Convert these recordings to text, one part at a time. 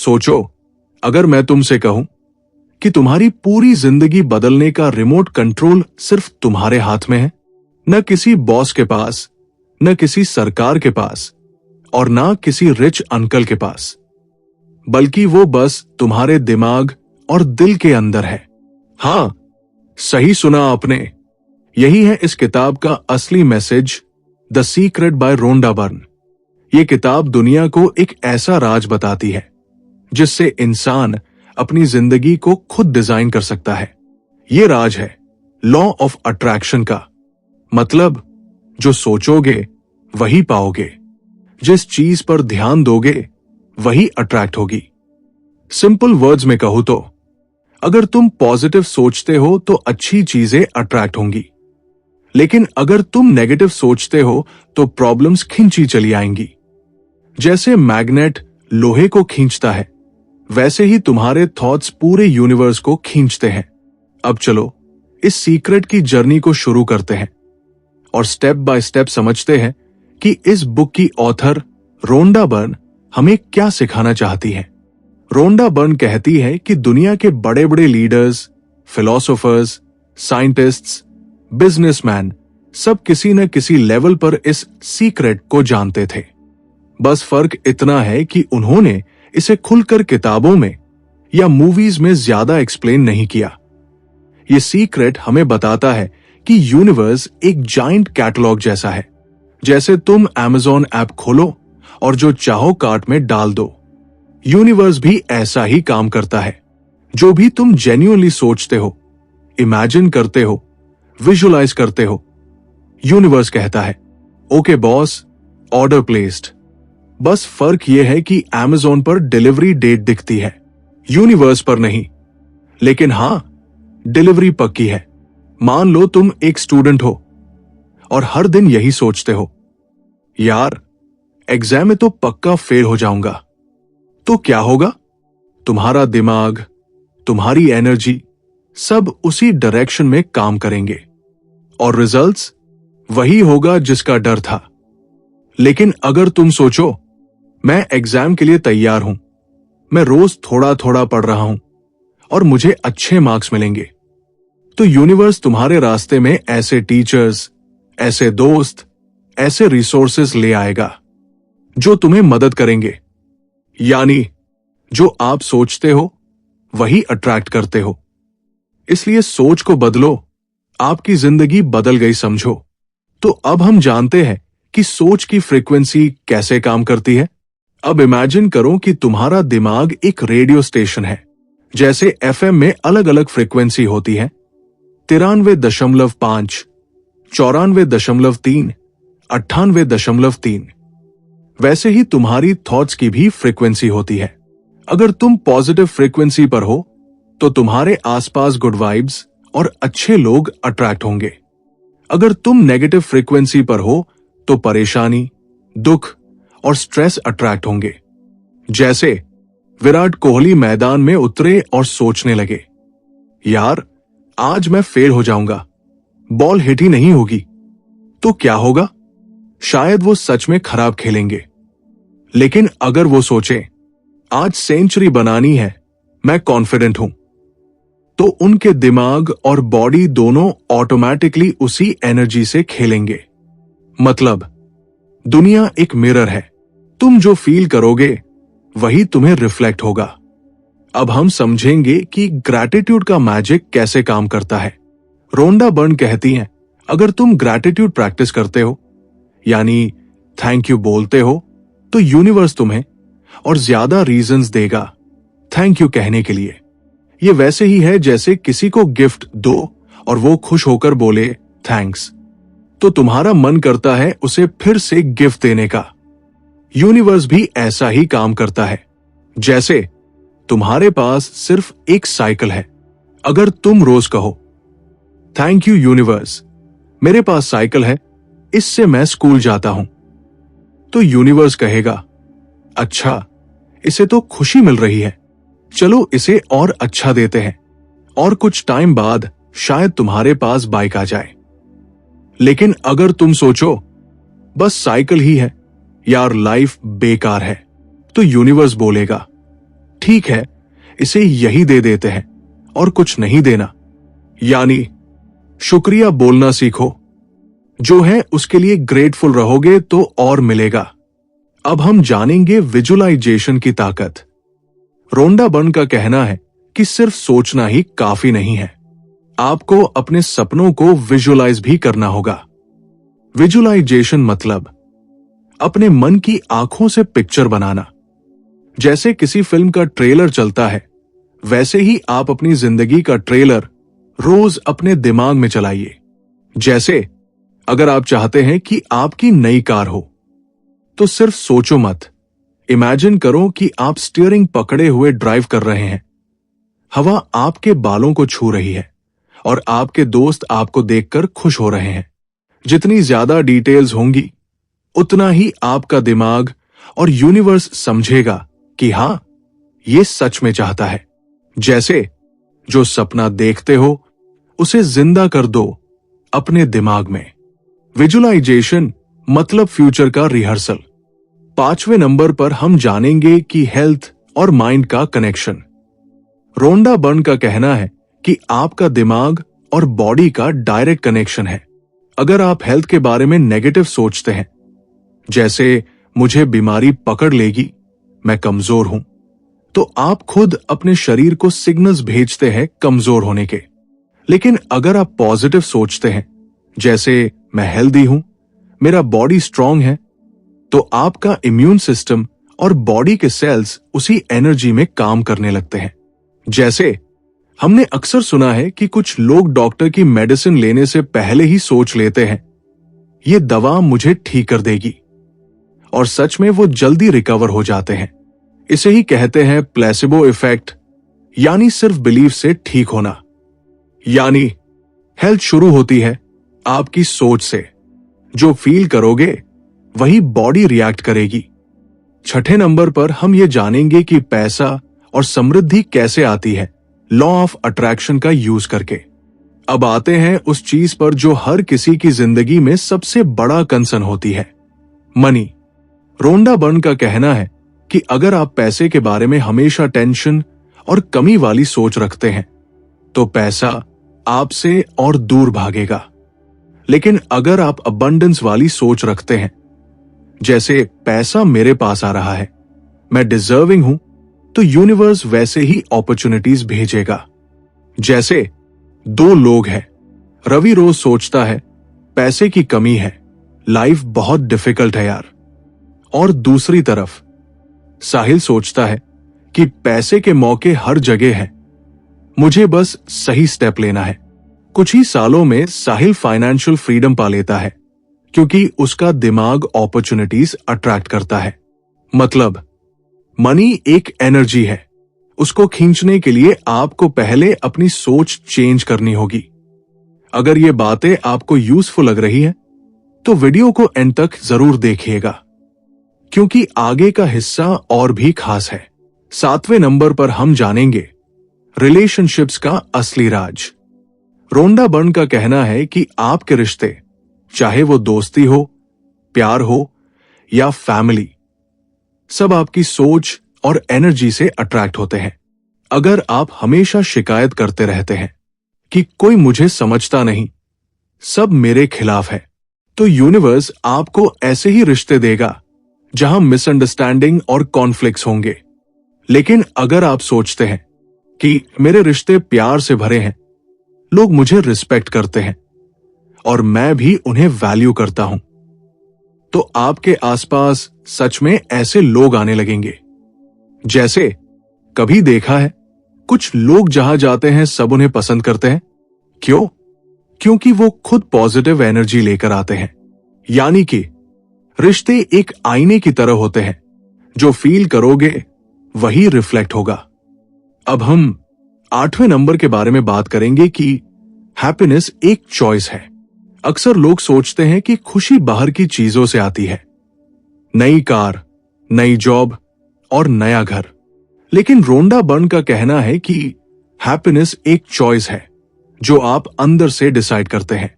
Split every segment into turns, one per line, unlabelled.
सोचो, अगर मैं तुमसे कहूं कि तुम्हारी पूरी जिंदगी बदलने का रिमोट कंट्रोल सिर्फ तुम्हारे हाथ में है, न किसी बॉस के पास, न किसी सरकार के पास और ना किसी रिच अंकल के पास, बल्कि वो बस तुम्हारे दिमाग और दिल के अंदर है। हां, सही सुना आपने। यही है इस किताब का असली message, the secret by Rhonda Byrne. ये किताब दुनिया को एक ऐसा राज बताती है जिससे इंसान अपनी जिंदगी को खुद डिजाइन कर सकता है। ये राज है लॉ ऑफ अट्रैक्शन का। मतलब, जो सोचोगे वही पाओगे, जिस चीज पर ध्यान दोगे वही अट्रैक्ट होगी। सिंपल वर्ड्स में कहूं तो, अगर तुम पॉजिटिव सोचते हो तो अच्छी चीजें अट्रैक्ट होंगी, लेकिन अगर तुम नेगेटिव सोचते हो तो प्रॉब्लम्स खींची चली आएंगी। जैसे मैग्नेट लोहे को खींचता है, वैसे ही तुम्हारे थॉट्स पूरे यूनिवर्स को खींचते हैं। अब चलो इस सीक्रेट की जर्नी को शुरू करते हैं और स्टेप बाय स्टेप समझते हैं कि इस बुक की ऑथर रोंडा बर्न हमें क्या सिखाना चाहती है। रोंडा बर्न कहती है कि दुनिया के बड़े बड़े लीडर्स, फिलोसोफर्स, साइंटिस्ट्स, बिजनेसमैन सब किसी न किसी लेवल पर इस सीक्रेट को जानते थे। बस फर्क इतना है कि उन्होंने इसे खुलकर किताबों में या मूवीज में ज्यादा एक्सप्लेन नहीं किया। ये सीक्रेट हमें बताता है कि यूनिवर्स एक जाइंट कैटलॉग जैसा है। जैसे तुम Amazon ऐप खोलो और जो चाहो कार्ट में डाल दो, यूनिवर्स भी ऐसा ही काम करता है। जो भी तुम जेन्युइनली सोचते हो, इमेजिन करते हो, विजुअलाइज करते हो, यूनिवर्स कहता है ओके बॉस, ऑर्डर प्लेस्ड। बस फर्क यह है कि Amazon पर डिलीवरी डेट दिखती है, यूनिवर्स पर नहीं। लेकिन हां, डिलीवरी पक्की है। मान लो तुम एक स्टूडेंट हो और हर दिन यही सोचते हो, यार एग्जाम में तो पक्का फेल हो जाऊंगा। तो क्या होगा? तुम्हारा दिमाग, तुम्हारी एनर्जी सब उसी डायरेक्शन में काम करेंगे और रिजल्ट्स वही होगा जिसका डर था। लेकिन अगर तुम सोचो, मैं एग्जाम के लिए तैयार हूं, मैं रोज थोड़ा थोड़ा पढ़ रहा हूं और मुझे अच्छे मार्क्स मिलेंगे, तो यूनिवर्स तुम्हारे रास्ते में ऐसे टीचर्स, ऐसे दोस्त, ऐसे रिसोर्सेस ले आएगा जो तुम्हें मदद करेंगे। यानी जो आप सोचते हो वही अट्रैक्ट करते हो। इसलिए सोच को बदलो, आपकी जिंदगी बदल गई समझो। तो अब हम जानते हैं कि सोच की फ्रीक्वेंसी कैसे काम करती है। अब इमेजिन करो कि तुम्हारा दिमाग एक रेडियो स्टेशन है। जैसे FM में अलग अलग फ्रीक्वेंसी होती है, 93.5, 94.3, 98.3। वैसे ही तुम्हारी थॉट्स की भी फ्रीक्वेंसी होती है। अगर तुम पॉजिटिव फ्रीक्वेंसी पर हो तो तुम्हारे आसपास गुड वाइब्स और अच्छे लोग अट्रैक्ट होंगे। अगर तुम नेगेटिव फ्रीक्वेंसी पर हो तो परेशानी, दुख और स्ट्रेस अट्रैक्ट होंगे। जैसे विराट कोहली मैदान में उतरे और सोचने लगे, यार आज मैं फेल हो जाऊंगा, बॉल हिट ही नहीं होगी। तो क्या होगा? शायद वो सच में खराब खेलेंगे। लेकिन अगर वो सोचे, आज सेंचुरी बनानी है, मैं कॉन्फिडेंट हूं, तो उनके दिमाग और बॉडी दोनों ऑटोमेटिकली उसी एनर्जी से खेलेंगे। मतलब, दुनिया एक मिरर है, तुम जो फील करोगे वही तुम्हें रिफ्लेक्ट होगा। अब हम समझेंगे कि ग्रैटिट्यूड का मैजिक कैसे काम करता है। रोंडा बर्न कहती हैं, अगर तुम ग्रैटिट्यूड प्रैक्टिस करते हो, यानी थैंक यू बोलते हो, तो यूनिवर्स तुम्हें और ज्यादा रीजंस देगा थैंक यू कहने के लिए। ये वैसे ही है जैसे किसी को गिफ्ट दो और वो खुश होकर बोले थैंक्स, तो तुम्हारा मन करता है उसे फिर से गिफ्ट देने का। यूनिवर्स भी ऐसा ही काम करता है। जैसे तुम्हारे पास सिर्फ एक साइकिल है, अगर तुम रोज कहो थैंक यू यूनिवर्स, मेरे पास साइकिल है, इससे मैं स्कूल जाता हूं, तो यूनिवर्स कहेगा अच्छा, इसे तो खुशी मिल रही है, चलो इसे और अच्छा देते हैं। और कुछ टाइम बाद शायद तुम्हारे पास बाइक आ जाए। लेकिन अगर तुम सोचो बस साइकिल ही है, यार लाइफ बेकार है, तो यूनिवर्स बोलेगा ठीक है, इसे यही दे देते हैं और कुछ नहीं देना। यानी शुक्रिया बोलना सीखो। जो है उसके लिए ग्रेटफुल रहोगे तो और मिलेगा। अब हम जानेंगे विजुअलाइजेशन की ताकत। रोंडा बर्न का कहना है कि सिर्फ सोचना ही काफी नहीं है, आपको अपने सपनों को विजुअलाइज भी करना होगा। विजुअलाइजेशन मतलब अपने मन की आंखों से पिक्चर बनाना। जैसे किसी फिल्म का ट्रेलर चलता है, वैसे ही आप अपनी जिंदगी का ट्रेलर रोज अपने दिमाग में चलाइए। जैसे अगर आप चाहते हैं कि आपकी नई कार हो, तो सिर्फ सोचो मत, इमेजिन करो कि आप स्टीयरिंग पकड़े हुए ड्राइव कर रहे हैं, हवा आपके बालों को छू रही है और आपके दोस्त आपको देखकर खुश हो रहे हैं। जितनी ज्यादा डिटेल्स होंगी, उतना ही आपका दिमाग और यूनिवर्स समझेगा कि हां, ये सच में चाहता है। जैसे जो सपना देखते हो उसे जिंदा कर दो अपने दिमाग में। विजुअलाइजेशन मतलब फ्यूचर का रिहर्सल। 5वें नंबर पर हम जानेंगे कि हेल्थ और माइंड का कनेक्शन। रोंडा बर्न का कहना है कि आपका दिमाग और बॉडी का डायरेक्ट कनेक्शन है। अगर आप हेल्थ के बारे में नेगेटिव सोचते हैं, जैसे मुझे बीमारी पकड़ लेगी, मैं कमजोर हूं, तो आप खुद अपने शरीर को सिग्नल्स भेजते हैं कमजोर होने के। लेकिन अगर आप पॉजिटिव सोचते हैं, जैसे मैं हेल्दी हूं, मेरा बॉडी स्ट्रांग है, तो आपका इम्यून सिस्टम और बॉडी के सेल्स उसी एनर्जी में काम करने लगते हैं। जैसे हमने अक्सर सुना है कि कुछ लोग डॉक्टर की मेडिसिन लेने से पहले ही सोच लेते हैं, ये दवा मुझे ठीक कर देगी, और सच में वो जल्दी रिकवर हो जाते हैं। इसे ही कहते हैं प्लेसिबो इफेक्ट, यानी सिर्फ बिलीफ से ठीक होना। यानी हेल्थ शुरू होती है आपकी सोच से। जो फील करोगे वही बॉडी रिएक्ट करेगी। 6ठे नंबर पर हम ये जानेंगे कि पैसा और समृद्धि कैसे आती है, लॉ ऑफ अट्रैक्शन का यूज करके। अब आते हैं उस चीज पर जो हर किसी की जिंदगी में सबसे बड़ा कंसर्न होती है, मनी। रोंडा बर्न का कहना है कि अगर आप पैसे के बारे में हमेशा टेंशन और कमी वाली सोच रखते हैं, तो पैसा आपसे और दूर भागेगा। लेकिन अगर आप अबंडेंस वाली सोच रखते हैं, जैसे पैसा मेरे पास आ रहा है, मैं डिजर्विंग हूं, तो यूनिवर्स वैसे ही अपॉर्चुनिटीज भेजेगा। जैसे 2 लोग हैं, रवि रोज सोचता है पैसे की कमी है, लाइफ बहुत डिफिकल्ट है यार, और दूसरी तरफ साहिल सोचता है कि पैसे के मौके हर जगह हैं, मुझे बस सही स्टेप लेना है। कुछ ही सालों में साहिल फाइनेंशियल फ्रीडम पा लेता है, क्योंकि उसका दिमाग अपॉर्चुनिटीज अट्रैक्ट करता है। मतलब मनी एक एनर्जी है, उसको खींचने के लिए आपको पहले अपनी सोच चेंज करनी होगी। अगर ये बातें आपको यूजफुल लग रही है, तो वीडियो को एंड तक जरूर देखिएगा, क्योंकि आगे का हिस्सा और भी खास है। 7वें नंबर पर हम जानेंगे रिलेशनशिप्स का असली राज। रोंडा बर्न का कहना है कि आपके रिश्ते, चाहे वो दोस्ती हो, प्यार हो या फैमिली, सब आपकी सोच और एनर्जी से अट्रैक्ट होते हैं। अगर आप हमेशा शिकायत करते रहते हैं कि कोई मुझे समझता नहीं, सब मेरे खिलाफ है, तो यूनिवर्स आपको ऐसे ही रिश्ते देगा जहां मिसअंडरस्टैंडिंग और कॉन्फ्लिक्ट्स होंगे। लेकिन अगर आप सोचते हैं कि मेरे रिश्ते प्यार से भरे हैं, लोग मुझे रिस्पेक्ट करते हैं और मैं भी उन्हें वैल्यू करता हूं, तो आपके आसपास सच में ऐसे लोग आने लगेंगे। जैसे कभी देखा है, कुछ लोग जहां जाते हैं सब उन्हें पसंद करते हैं। क्यों? क्योंकि वो खुद पॉजिटिव एनर्जी लेकर आते हैं। यानी कि रिश्ते एक आईने की तरह होते हैं, जो फील करोगे वही रिफ्लेक्ट होगा। अब हम 8वें नंबर के बारे में बात करेंगे कि हैप्पीनेस एक चॉइस है। अक्सर लोग सोचते हैं कि खुशी बाहर की चीजों से आती है, नई कार, नई जॉब और नया घर। लेकिन रोंडा बर्न का कहना है कि हैप्पीनेस एक चॉइस है जो आप अंदर से डिसाइड करते हैं।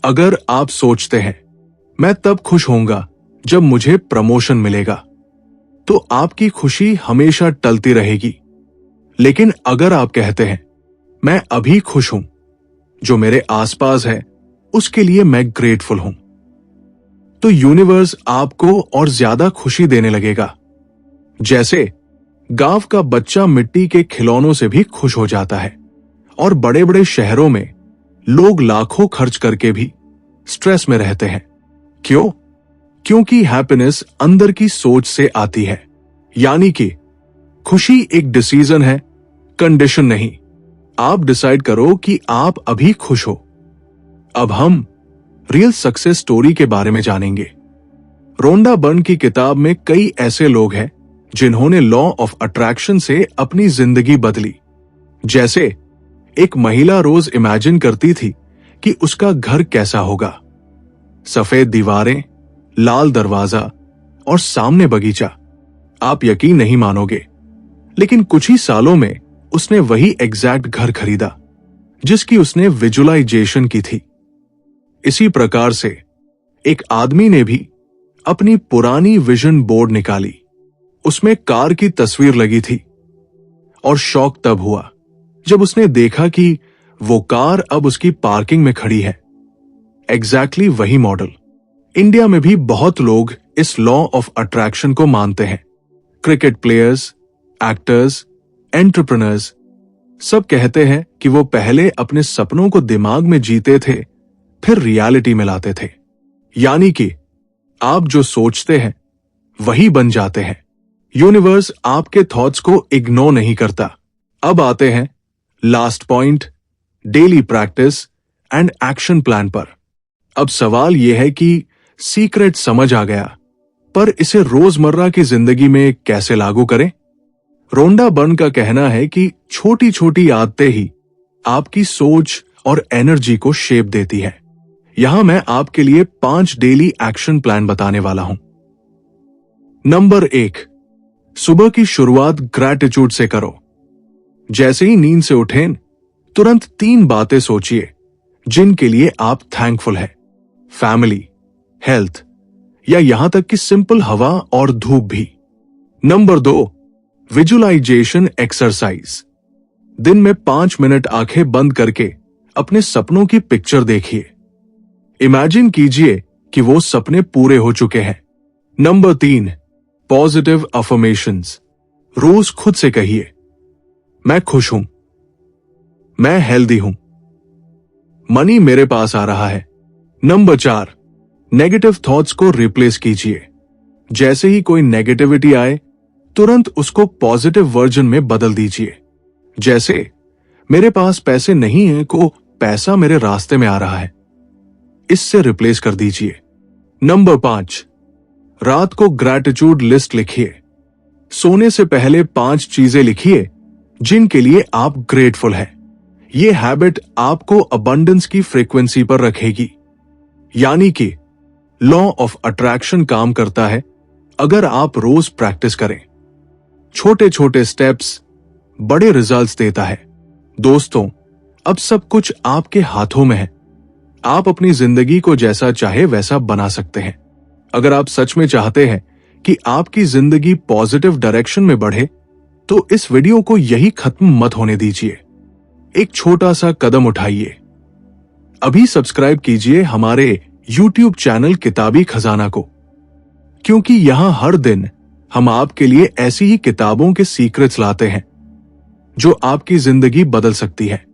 अगर आप सोचते हैं मैं तब खुश होऊंगा जब मुझे प्रमोशन मिलेगा, तो आपकी खुशी हमेशा टलती रहेगी लेकिन अगर आप कहते हैं मैं अभी खुश हूं, जो मेरे आसपास है उसके लिए मैं ग्रेटफुल हूं, तो यूनिवर्स आपको और ज्यादा खुशी देने लगेगा। जैसे गांव का बच्चा मिट्टी के खिलौनों से भी खुश हो जाता है और बड़े बड़े शहरों में लोग लाखों खर्च करके भी स्ट्रेस में रहते हैं। क्यों? क्योंकि हैप्पीनेस अंदर की सोच से आती है। यानी कि खुशी एक डिसीजन है, कंडीशन नहीं। आप डिसाइड करो कि आप अभी खुश हो। अब हम रियल सक्सेस स्टोरी के बारे में जानेंगे। रोंडा बर्न की किताब में कई ऐसे लोग हैं जिन्होंने लॉ ऑफ अट्रैक्शन से अपनी जिंदगी बदली। जैसे एक महिला रोज इमेजिन करती थी कि उसका घर कैसा होगा, सफेद दीवारें, लाल दरवाजा और सामने बगीचा। आप यकीन नहीं मानोगे, लेकिन कुछ ही सालों में उसने वही एग्जैक्ट घर खरीदा जिसकी उसने विजुअलाइजेशन की थी। इसी प्रकार से एक आदमी ने भी अपनी पुरानी विजन बोर्ड निकाली। उसमें कार की तस्वीर लगी थी और शौक तब हुआ जब उसने देखा कि वो कार अब उसकी पार्किंग में खड़ी है। एग्जैक्टली वही मॉडल। इंडिया में भी बहुत लोग इस लॉ ऑफ अट्रैक्शन को मानते हैं। क्रिकेट प्लेयर्स, एक्टर्स, एंटरप्रेन्योर्स सब कहते हैं कि वो पहले अपने सपनों को दिमाग में जीते थे, फिर रियलिटी में लाते थे। यानी कि आप जो सोचते हैं वही बन जाते हैं। यूनिवर्स आपके थॉट्स को इग्नोर नहीं करता। अब आते हैं last point, daily practice and action plan पर। अब सवाल यह है कि सीक्रेट समझ आ गया, पर इसे रोजमर्रा की जिंदगी में कैसे लागू करें? रोंडा बर्न का कहना है कि छोटी छोटी आदतें ही आपकी सोच और एनर्जी को शेप देती है। यहां मैं आपके लिए 5 डेली एक्शन प्लान बताने वाला हूं। नंबर 1, सुबह की शुरुआत ग्रैटिट्यूड से करो। जैसे ही नींद से उठें, तुरंत 3 बातें सोचिए जिनके लिए आप थैंकफुल हैं। फैमिली, हेल्थ या यहां तक कि सिंपल हवा और धूप भी। Number 2, visualization exercise. दिन में 5 मिनट आंखें बंद करके अपने सपनों की पिक्चर देखिए। इमेजिन कीजिए कि वो सपने पूरे हो चुके हैं। Number 3, positive affirmations. रोज खुद से कहिए, मैं खुश हूं, मैं हेल्दी हूं, मनी मेरे पास आ रहा है। नंबर 4, नेगेटिव थॉट्स को रिप्लेस कीजिए। जैसे ही कोई नेगेटिविटी आए, तुरंत उसको पॉजिटिव वर्जन में बदल दीजिए। जैसे मेरे पास पैसे नहीं हैं को पैसा मेरे रास्ते में आ रहा है, इससे रिप्लेस कर दीजिए। नंबर 5, रात को ग्रैटिट्यूड लिस्ट लिखिए। सोने से पहले 5 चीजें लिखिए जिनके लिए आप ग्रेटफुल हैं। ये हैबिट आपको अबंडेंस की फ्रीक्वेंसी पर रखेगी। यानी कि लॉ ऑफ अट्रैक्शन काम करता है अगर आप रोज प्रैक्टिस करें। छोटे छोटे स्टेप्स बड़े रिजल्ट्स देता है। दोस्तों, अब सब कुछ आपके हाथों में है। आप अपनी जिंदगी को जैसा चाहे वैसा बना सकते हैं। अगर आप सच में चाहते हैं कि आपकी जिंदगी पॉजिटिव डायरेक्शन में बढ़े, तो इस वीडियो को यही खत्म मत होने दीजिए। एक छोटा सा कदम उठाइए। अभी सब्सक्राइब कीजिए हमारे YouTube चैनल किताबी खजाना को, क्योंकि यहां हर दिन हम आपके लिए ऐसी ही किताबों के सीक्रेट्स लाते हैं जो आपकी जिंदगी बदल सकती है।